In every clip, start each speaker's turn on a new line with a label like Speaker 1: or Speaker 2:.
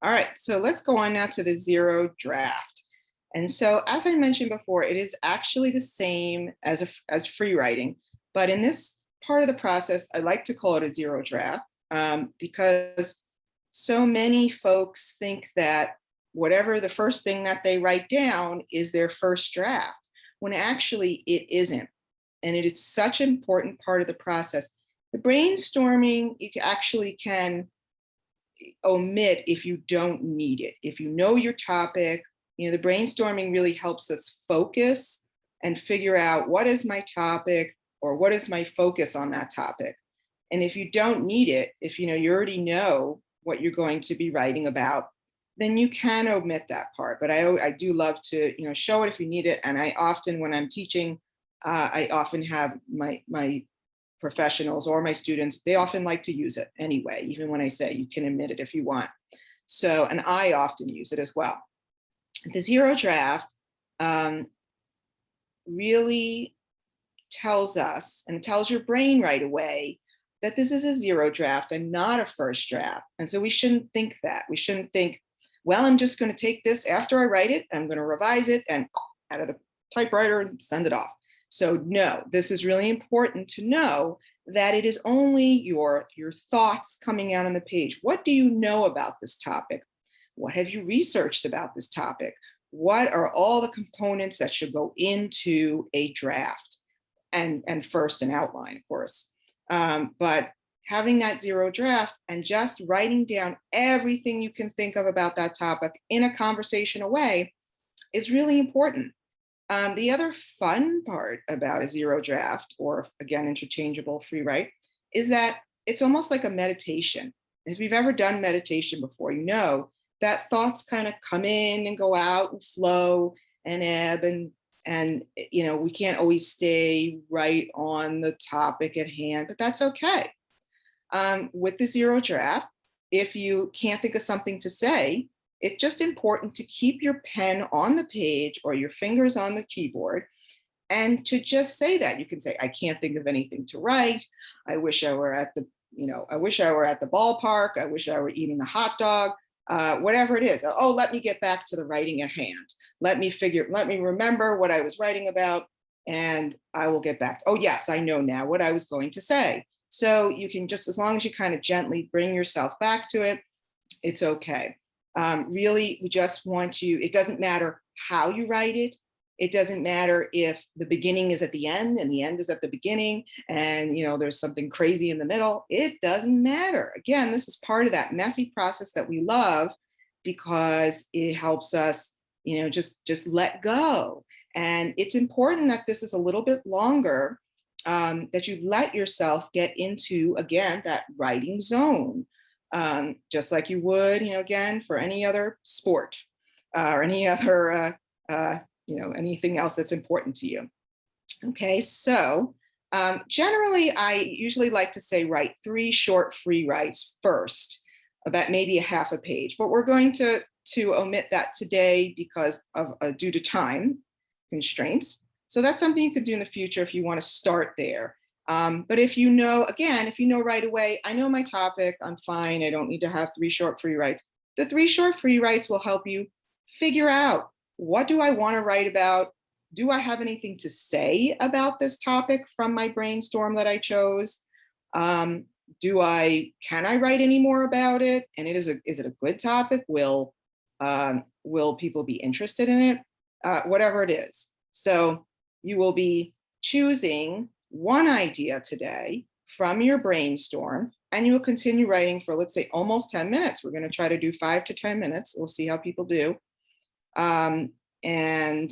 Speaker 1: All right, so let's go on now to the zero draft. And so, as I mentioned before, it is actually the same as free writing, but in this part of the process, I like to call it a zero draft because so many folks think that whatever the first thing that they write down is their first draft, when actually it isn't. And it is such an important part of the process. The brainstorming, you actually can omit if you don't need it. If you know your topic, the brainstorming really helps us focus and figure out what is my topic or what is my focus on that topic. And if you don't need it, if you already know what you're going to be writing about, then you can omit that part. But I do love to show it if you need it. And I often, when I'm teaching, I often have my professionals or my students, they often like to use it anyway, even when I say you can omit it if you want. So, and I often use it as well. The zero draft really tells us, and it tells your brain right away, that this is a zero draft and not a first draft. And so we shouldn't think that. We shouldn't think, well, I'm just going to take this after I write it, I'm going to revise it and out of the typewriter and send it off. So no, this is really important to know that it is only your thoughts coming out on the page. What do you know about this topic? What have you researched about this topic? What are all the components that should go into a draft? And first an outline, of course. But having that zero draft and just writing down everything you can think of about that topic in a conversational way is really important. The other fun part about a zero draft, or again, interchangeable free write, is that it's almost like a meditation. If you've ever done meditation before, you know that thoughts kind of come in and go out and flow and ebb, and we can't always stay right on the topic at hand, but that's okay. With the zero draft, if you can't think of something to say, it's just important to keep your pen on the page or your fingers on the keyboard and to just say that. You can say, I can't think of anything to write. I wish I were at the, I wish I were at the ballpark. I wish I were eating a hot dog, whatever it is. Oh, let me get back to the writing at hand. Let me remember what I was writing about and I will get back. Oh yes, I know now what I was going to say. So you can just, as long as you kind of gently bring yourself back to it, it's okay. Really, we just want you, it doesn't matter how you write it. It doesn't matter if the beginning is at the end and the end is at the beginning and, there's something crazy in the middle. It doesn't matter. Again, this is part of that messy process that we love because it helps us, just let go. And it's important that this is a little bit longer, that you let yourself get into, again, that writing zone. Just like you would, again, for any other sport or any other, anything else that's important to you. Okay, so generally, I usually like to say write 3 short free writes first, about maybe a half a page, but we're going to omit that today because of due to time constraints. So that's something you could do in the future if you want to start there. But if you know right away, I know my topic, I'm fine, I don't need to have 3 short free writes. The 3 short free writes will help you figure out, what do I want to write about? Do I have anything to say about this topic from my brainstorm that I chose? Can I write any more about it? And is it a good topic? Will people be interested in it? Whatever it is. So you will be choosing one idea today from your brainstorm, and you will continue writing for, let's say, almost 10 minutes. We're going to try to do 5 to 10 minutes. We'll see how people do. And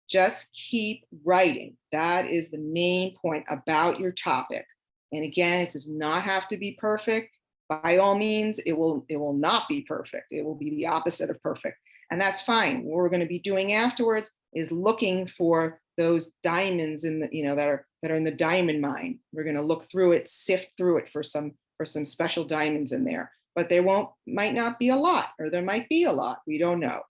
Speaker 1: just keep writing. That is the main point about your topic. And again, it does not have to be perfect. By all means, it will not be perfect. It will be the opposite of perfect. And that's fine. What we're going to be doing afterwards is looking for those diamonds in the, that are in the diamond mine. We're going to look through it, sift through it for some special diamonds in there. But there might not be a lot, or there might be a lot. We don't know.